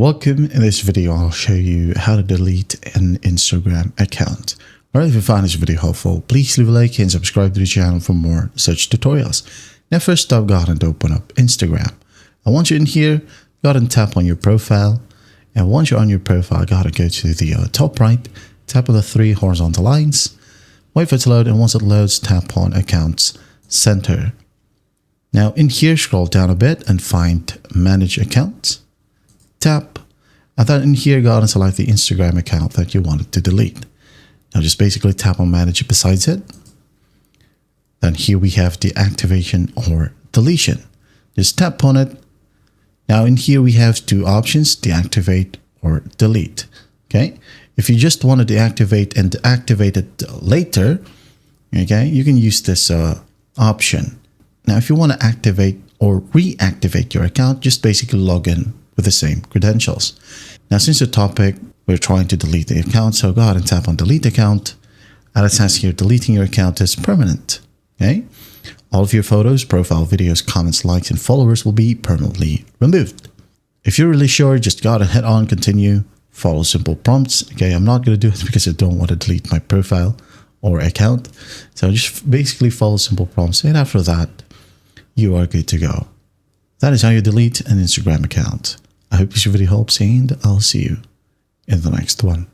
Welcome. In this video, I'll show you how to delete an Instagram account. Alright, if you find this video helpful, please leave a like and subscribe to the channel for more such tutorials. Now first up, go ahead and open up Instagram. And once you're in here, go ahead and tap on your profile. And once you're on your profile, go ahead and go to the top right, tap on the three horizontal lines, wait for it to load, and once it loads, tap on Accounts Center. Now in here, scroll down a bit and find Manage Accounts. Tap, and then in here, go ahead and select the Instagram account that you wanted to delete. Now just basically tap on Manage besides it. Then here we have deactivation or deletion. Just tap on it. Now in here we have two options, deactivate or delete. Okay, if you just want to deactivate and activate it later, okay, you can use this option. Now if you want to activate or reactivate your account, just basically log in with the same credentials. Now since the topic, we're trying to delete the account, so go ahead and tap on delete account, and it says here deleting your account is permanent. Okay, all of your photos, profile, videos, comments, likes, and followers will be permanently removed. If you're really sure, just go ahead and hit on continue, follow simple prompts. Okay, I'm not going to do it because I don't want to delete my profile or account, so just basically follow simple prompts, and after that you are good to go. That is how you delete an Instagram account. I hope this video helps, and I'll see you in the next one.